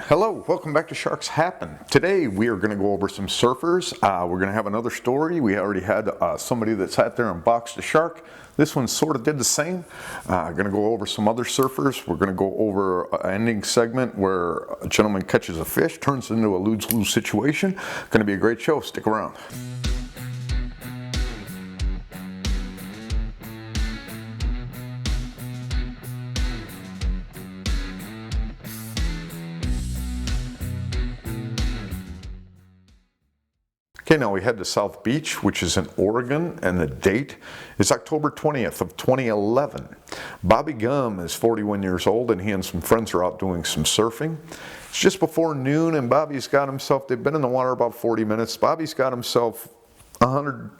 Hello, welcome back to Sharks Happen. Today we are going to go over some surfers. We're going to have another story. We already had somebody that sat there and boxed a shark. This one sort of did the same. Going to go over some other surfers. We're going to go over an ending segment where a gentleman catches a fish, turns into a lose-lose situation. Going to be a great show. Stick around. Okay, now we head to South Beach, which is in Oregon, and the date is October 20th of 2011. Bobby Gumm is 41 years old, and he and some friends are out doing some surfing. It's just before noon, and Bobby's got himself, they've been in the water about 40 minutes. Bobby's got himself 100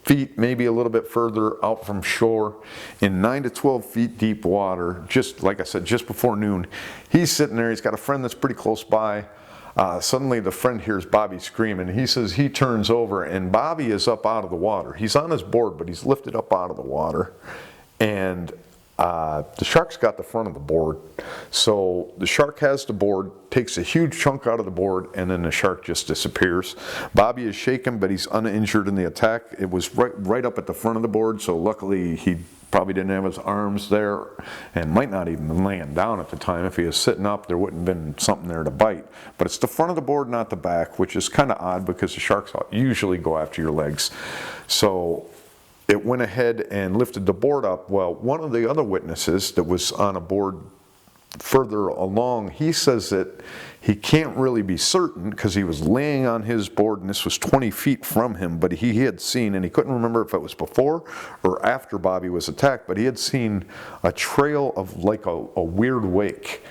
feet, maybe a little bit further out from shore in 9 to 12 feet deep water, just like I said, just before noon. He's sitting there, he's got a friend that's pretty close by. Suddenly the friend hears Bobby screaming. He says he turns over and Bobby is up out of the water. He's on his board, but he's lifted up out of the water. And the shark's got the front of the board. So the shark has the board, takes a huge chunk out of the board, and then the shark just disappears. Bobby is shaken, but he's uninjured in the attack. It was right up at the front of the board, so luckily he probably didn't have his arms there and might not even been laying down at the time. If he was sitting up, there wouldn't have been something there to bite. But it's the front of the board, not the back, which is kind of odd because the sharks usually go after your legs. So it went ahead and lifted the board up. Well, one of the other witnesses that was on a board further along, he says that he can't really be certain because he was laying on his board and this was 20 feet from him, but he had seen, and he couldn't remember if it was before or after Bobby was attacked, but he had seen a trail of like a weird wake.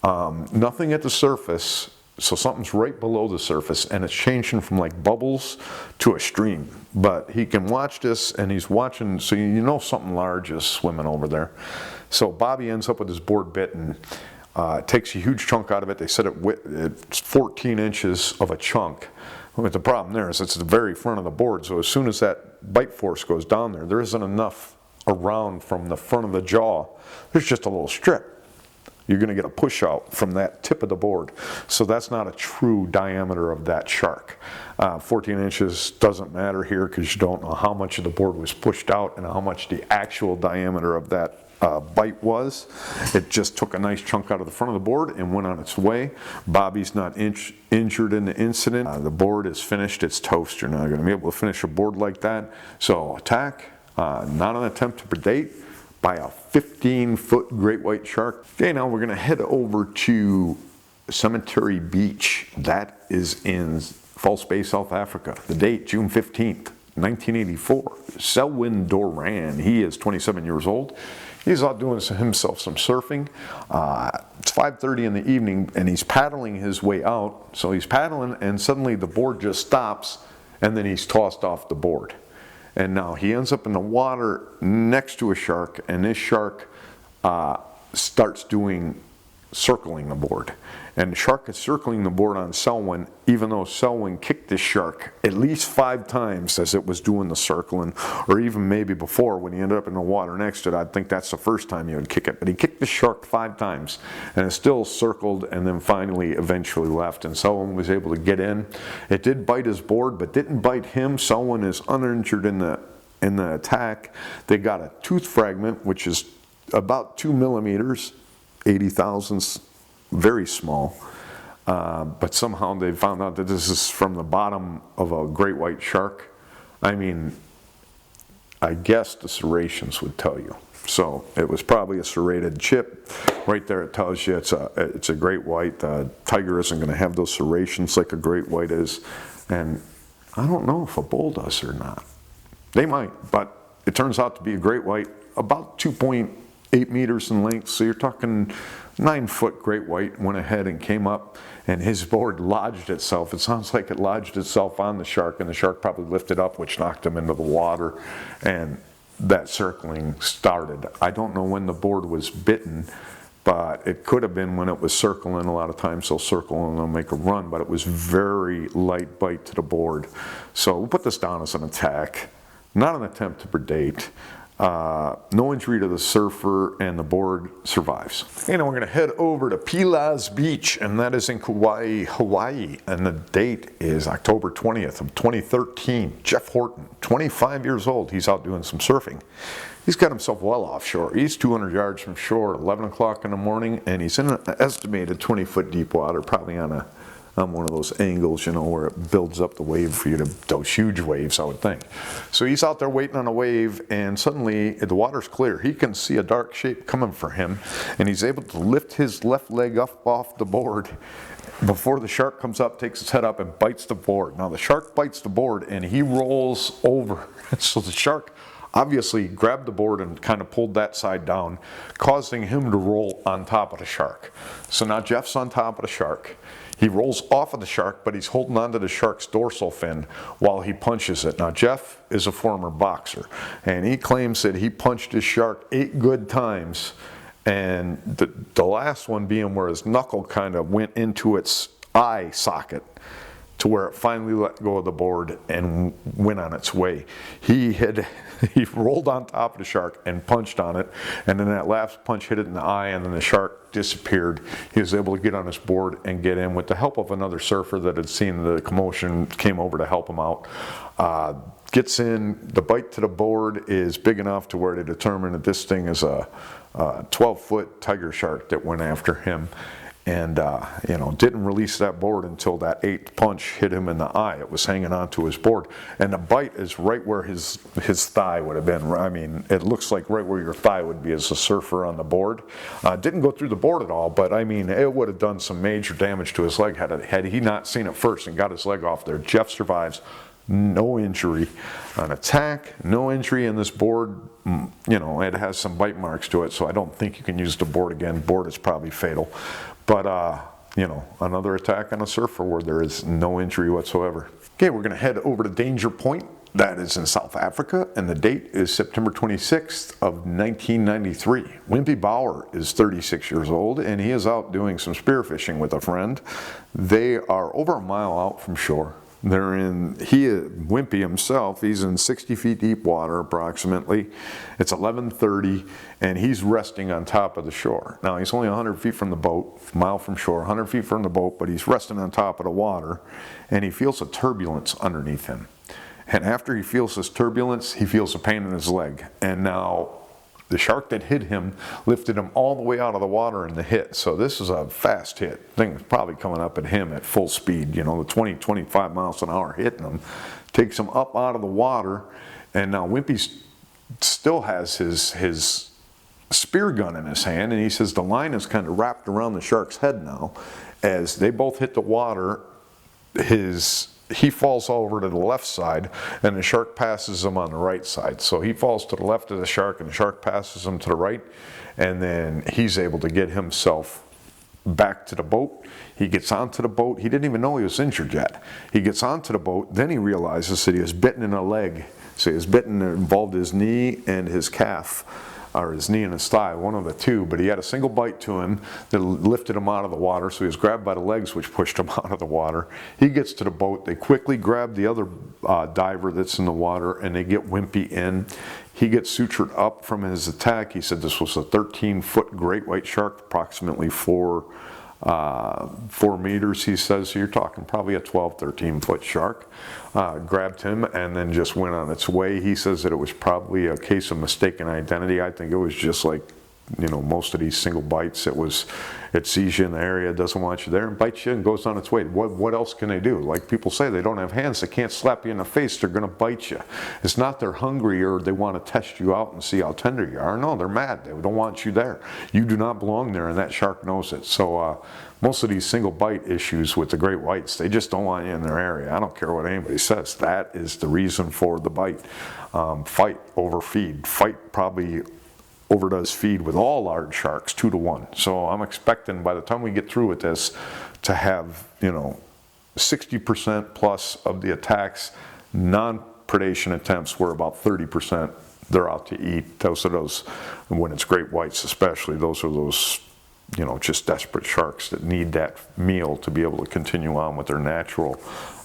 Nothing at the surface, so something's right below the surface, and it's changing from like bubbles to a stream. But he can watch this, and he's watching, so you know something large is swimming over there. So Bobby ends up with his board bitten. Takes a huge chunk out of it. They said it's 14 inches of a chunk. But the problem there is it's the very front of the board, so as soon as that bite force goes down there, there isn't enough around from the front of the jaw. There's just a little strip. You're going to get a push out from that tip of the board. So that's not a true diameter of that shark. 14 inches doesn't matter here because you don't know how much of the board was pushed out and how much the actual diameter of that bite was. It just took a nice chunk out of the front of the board and went on its way. Bobby's not injured in the incident. The board is finished. It's toast. You're not going to be able to finish a board like that. So attack, not an attempt to predate, by a 15-foot great white shark. Okay, now we're going to head over to Cemetery Beach. That is in False Bay, South Africa. The date, June 15th, 1984. Selwyn Doran, he is 27 years old. He's out doing himself some surfing. It's 5:30 in the evening and he's paddling his way out. So he's paddling and suddenly the board just stops and then he's tossed off the board. And now he ends up in the water next to a shark, and this shark starts circling the board. And the shark is circling the board on Selwyn, even though Selwyn kicked this shark at least 5 times as it was doing the circling, or even maybe before when he ended up in the water next to it. I think that's the first time he would kick it. But he kicked the shark 5 times, and it still circled and then finally eventually left. And Selwyn was able to get in. It did bite his board, but didn't bite him. Selwyn is uninjured in the attack. They got a tooth fragment, which is about 2 millimeters, 80 thousandths. Very small, but somehow they found out that this is from the bottom of a great white shark. I mean, I guess the serrations would tell you. So it was probably a serrated chip. Right there it tells you it's a great white. Tiger isn't going to have those serrations like a great white is. And I don't know if a bull does or not. They might, but it turns out to be a great white, about 2.8 meters in length. So you're talking 9-foot great white. Went ahead and came up and his board lodged itself. It sounds like it lodged itself on the shark and the shark probably lifted up, which knocked him into the water, and that circling started. I don't know when the board was bitten, but it could have been when it was circling. A lot of times they'll circle and they'll make a run, but it was very light bite to the board. So we'll put this down as an attack, not an attempt to predate. No injury to the surfer, and the board survives. And we're going to head over to Pilas Beach, and that is in Kauai, Hawaii. And the date is October 20th of 2013. Jeff Horton, 25 years old. He's out doing some surfing. He's got himself well offshore. He's 200 yards from shore, 11 o'clock in the morning, and he's in an estimated 20-foot deep water, probably on one of those angles, you know, where it builds up the wave for you to, those huge waves, I would think. So he's out there waiting on a wave, and suddenly the water's clear. He can see a dark shape coming for him, and he's able to lift his left leg up off the board before the shark comes up, takes his head up, and bites the board. Now the shark bites the board, and he rolls over. So the shark obviously grabbed the board and kind of pulled that side down, causing him to roll on top of the shark. So now Jeff's on top of the shark. He rolls off of the shark, but he's holding onto the shark's dorsal fin while he punches it. Now Jeff is a former boxer, and he claims that he punched his shark 8 good times, and the last one being where his knuckle kind of went into its eye socket, to where it finally let go of the board and went on its way. He rolled on top of the shark and punched on it, and then that last punch hit it in the eye, and then the shark disappeared. He was able to get on his board and get in with the help of another surfer that had seen the commotion, came over to help him out. Gets in. The bite to the board is big enough to where they determined that this thing is a 12-foot tiger shark that went after him. And you know, didn't release that board until that 8th punch hit him in the eye. It was hanging onto his board, and the bite is right where his thigh would have been. I mean, it looks like right where your thigh would be as a surfer on the board. Didn't go through the board at all, but I mean, it would have done some major damage to his leg had he not seen it first and got his leg off there. Jeff survives. No injury on attack, no injury in this board. You know, it has some bite marks to it, so I don't think you can use the board again. Board is probably fatal. But, you know, another attack on a surfer where there is no injury whatsoever. Okay, we're going to head over to Danger Point. That is in South Africa, and the date is September 26th of 1993. Wimpie Bouwer is 36 years old, and he is out doing some spearfishing with a friend. They are over a mile out from shore. Wimpie himself, he's in 60 feet deep water approximately. It's 11:30, and he's resting on top of the shore. Now he's only 100 feet from the boat, a mile from shore, 100 feet from the boat, but he's resting on top of the water, and he feels a turbulence underneath him. And after he feels this turbulence, he feels a pain in his leg. And now the shark that hit him lifted him all the way out of the water in the hit. So this is a fast hit. Thing is probably coming up at him at full speed, you know, the 20, 25 miles an hour hitting him. Takes him up out of the water, and now Wimpie still has his spear gun in his hand, and he says the line is kind of wrapped around the shark's head now. As they both hit the water, he falls over to the left side, and the shark passes him on the right side. So he falls to the left of the shark, and the shark passes him to the right, and then he's able to get himself back to the boat. He gets onto the boat. He didn't even know he was injured yet. He gets onto the boat, then he realizes that he was bitten in a leg. So he was bitten, it involved his knee and his calf, or his knee and his thigh, one of the two, but he had a single bite to him that lifted him out of the water, so he was grabbed by the legs, which pushed him out of the water. He gets to the boat. They quickly grab the other diver that's in the water, and they get Wimpie in. He gets sutured up from his attack. He said this was a 13-foot great white shark, approximately 4 meters, he says. So you're talking probably a 12, 13-foot shark. Grabbed him and then just went on its way. He says that it was probably a case of mistaken identity. I think it was just like, you know, most of these single bites. It sees you in the area, doesn't want you there, and bites you and goes on its way. What else can they do? Like people say, they don't have hands. They can't slap you in the face. They're going to bite you. It's not they're hungry or they want to test you out and see how tender you are. No, they're mad. They don't want you there. You do not belong there, and that shark knows it. So most of these single bite issues with the great whites, they just don't want you in their area. I don't care what anybody says. That is the reason for the bite. Fight over feed. Fight probably overdoes feed with all large sharks 2 to 1. So I'm expecting by the time we get through with this to have, you know, 60% plus of the attacks, non-predation attempts were about 30%. They're out to eat. Those are those, when it's great whites especially, those are those you know, just desperate sharks that need that meal to be able to continue on with their natural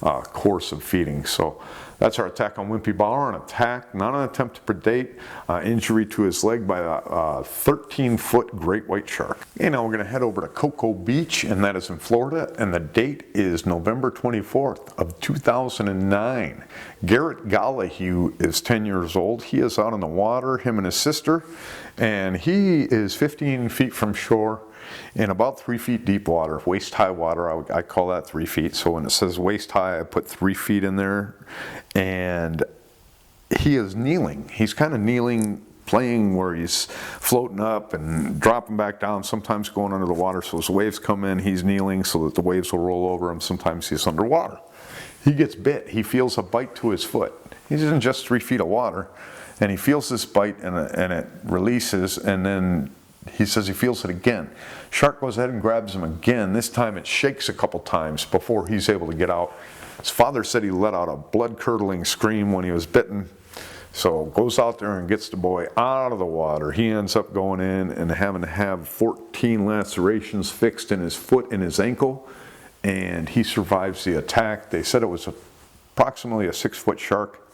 course of feeding. So that's our attack on Wimpie Bouwer. An attack, not an attempt to predate, injury to his leg by a 13-foot great white shark. Okay, now we're going to head over to Cocoa Beach, and that is in Florida, and the date is November 24th of 2009. Garrett Goliath is 10 years old. He is out on the water, him and his sister, and he is 15 feet from shore in about 3 feet deep water, waist high water. I call that 3 feet. So when it says waist high, I put 3 feet in there, and he is kneeling. He's kind of kneeling, playing where he's floating up and dropping back down, sometimes going under the water. So as waves come in, he's kneeling so that the waves will roll over him. Sometimes he's underwater. He gets bit. He feels a bite to his foot. He's in just 3 feet of water, and he feels this bite, and it releases, and then he says he feels it again. Shark goes ahead and grabs him again. This time it shakes a couple times before he's able to get out. His father said he let out a blood-curdling scream when he was bitten. So goes out there and gets the boy out of the water. He ends up going in and having to have 14 lacerations fixed in his foot and his ankle, and he survives the attack. They said it was approximately a 6-foot shark.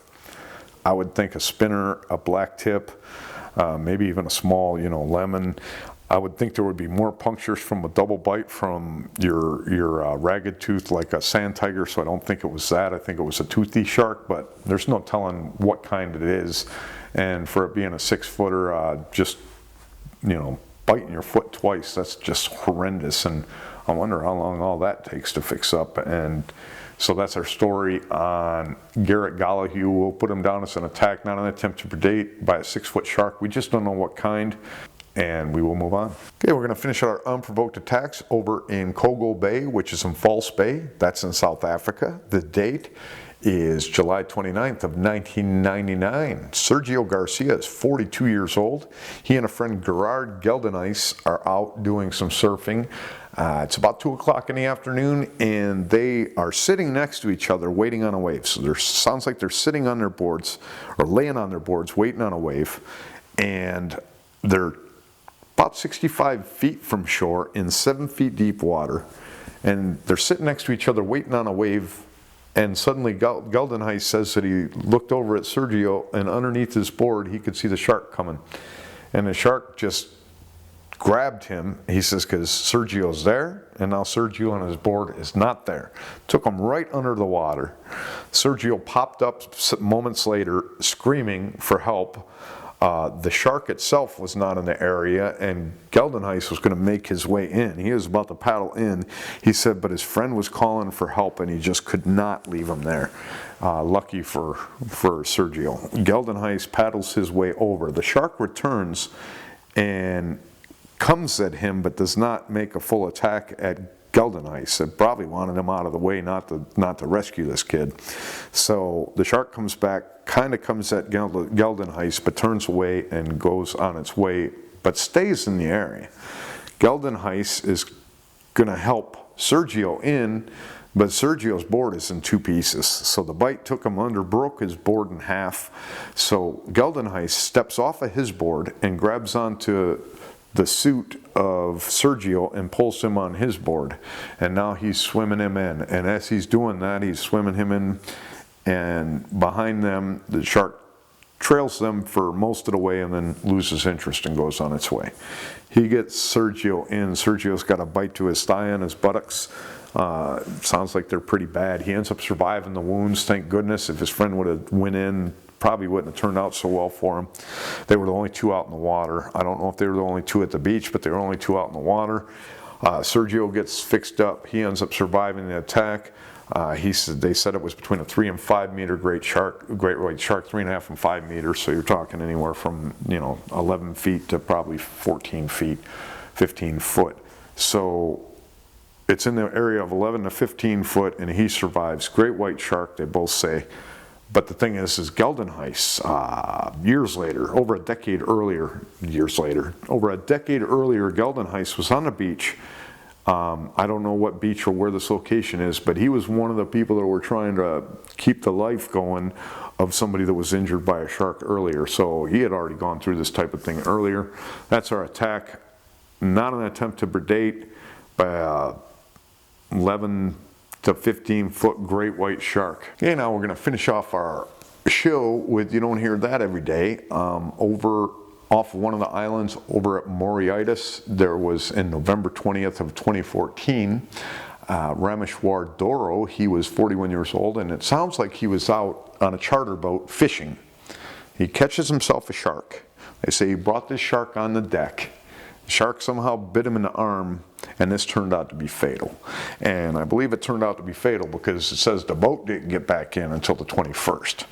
I would think a spinner, a black tip, maybe even a small, you know, lemon. I would think there would be more punctures from a double bite from your ragged tooth like a sand tiger, so I don't think it was that. I think it was a toothy shark, but there's no telling what kind it is. And for it being a 6-footer, just, you know, biting your foot twice, that's just horrendous. And I wonder how long all that takes to fix up. And so that's our story on Garrett Goliath. We'll put him down as an attack, not an attempt to predate by a 6-foot shark. We just don't know what kind, and we will move on. Okay, we're going to finish our unprovoked attacks over in Kogo Bay, which is in False Bay. That's in South Africa. The date is July 29th of 1999. Sergio Garcia is 42 years old. He and a friend Gerard Geldenhuis are out doing some surfing. It's about 2 o'clock in the afternoon, and they are sitting next to each other waiting on a wave. So there sounds like they're sitting on their boards or laying on their boards waiting on a wave, and they're about 65 feet from shore in 7 feet deep water, and they're sitting next to each other waiting on a wave. And suddenly Geldenhuis says that he looked over at Sergio, and underneath his board he could see the shark coming, and the shark just grabbed him, he says, because Sergio's there, and now Sergio on his board is not there. Took him right under the water. Sergio popped up moments later screaming for help. The shark itself was not in the area, and Geldenhuis was going to make his way in. He was about to paddle in, he said, but his friend was calling for help, and he just could not leave him there. Lucky for Sergio. Geldenhuis paddles his way over. The shark returns and comes at him, but does not make a full attack at Geldenhuis. It probably wanted him out of the way, not to rescue this kid. So the shark comes back, kind of comes at Geldenhuis, but turns away and goes on its way, but stays in the area. Geldenhuis is going to help Sergio in, but Sergio's board is in 2 pieces. So the bite took him under, broke his board in half. So Geldenhuis steps off of his board and grabs onto the suit of Sergio and pulls him on his board, and now he's swimming him in, and as he's doing that, he's swimming him in, and behind them the shark trails them for most of the way and then loses interest and goes on its way. He gets Sergio in. Sergio's got a bite to his thigh and his buttocks. Sounds like they're pretty bad. He ends up surviving the wounds, thank goodness. If his friend would have went in, probably wouldn't have turned out so well for him. They were the only 2 out in the water. I don't know if they were the only 2 at the beach, but they were only 2 out in the water. Sergio gets fixed up. He ends up surviving the attack. They said it was between a 3 and 5 meter great white shark, 3.5 and 5 meters. So you're talking anywhere from 11 feet to probably 14 feet, 15 foot. So it's in the area of 11 to 15 foot, and he survives. Great white shark, they both say. But the thing is Geldenhuis, years later, over a decade earlier, Geldenhuis was on the beach. I don't know what beach or where this location is, but he was one of the people that were trying to keep the life going of somebody that was injured by a shark earlier. So he had already gone through this type of thing earlier. That's our attack. not an attempt to predate by a 11 to 15 foot great white shark. Okay, now we're going to finish off our show with, you don't hear that every day, over off one of the islands over at Mauritius. There was, in November 20th of 2014, Rameshwar Dhauro. He was 41 years old, and it sounds like he was out on a charter boat fishing. He catches himself a shark. They say he brought this shark on the deck. The shark somehow bit him in the arm, and this turned out to be fatal. And I believe it turned out to be fatal because it says the boat didn't get back in until the 21st.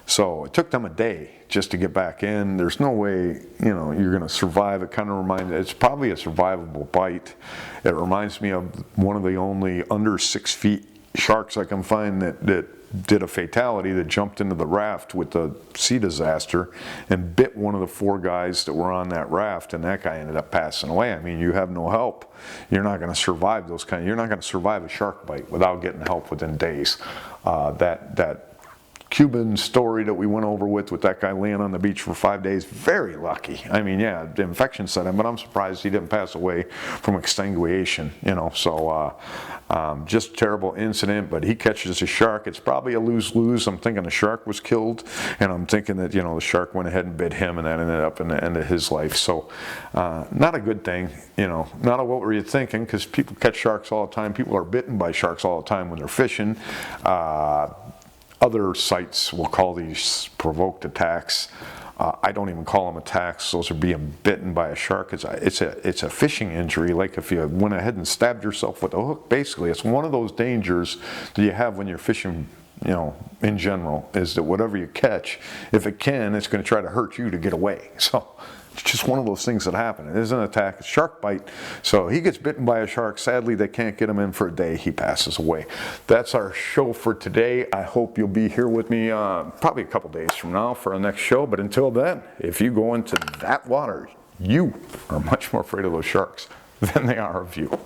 So it took them a day just to get back in. There's no way, you know, you're going to survive. It kind of reminds, it's probably a survivable bite. It reminds me of one of the only under 6 feet sharks I can find that did a fatality, that jumped into the raft with the sea disaster and bit one of the 4 guys that were on that raft, and that guy ended up passing away. I mean, you have no help. You're not going to survive those kind. You're not going to survive a shark bite without getting help within days. That Cuban story that we went over with that guy laying on the beach for 5 days, very lucky. I mean, yeah, the infection set him, but I'm surprised he didn't pass away from extenuation, you know. So just a terrible incident, but he catches a shark. It's probably a lose-lose. I'm thinking the shark was killed, and I'm thinking that, you know, the shark went ahead and bit him, and that ended up in the end of his life. So not a good thing, you know. Not a what were you thinking, because people catch sharks all the time. People are bitten by sharks all the time when they're fishing. Other sites will call these provoked attacks. I don't even call them attacks. Those are being bitten by a shark. It's a fishing injury, like if you went ahead and stabbed yourself with a hook. Basically, it's one of those dangers that you have when you're fishing, you know, in general, is that whatever you catch, if it can, it's going to try to hurt you to get away. So it's just one of those things that happen. It isn't an attack, it's a shark bite. So he gets bitten by a shark. Sadly, they can't get him in for a day. He passes away. That's our show for today. I hope you'll be here with me probably a couple days from now for our next show. But until then, if you go into that water, you are much more afraid of those sharks than they are of you.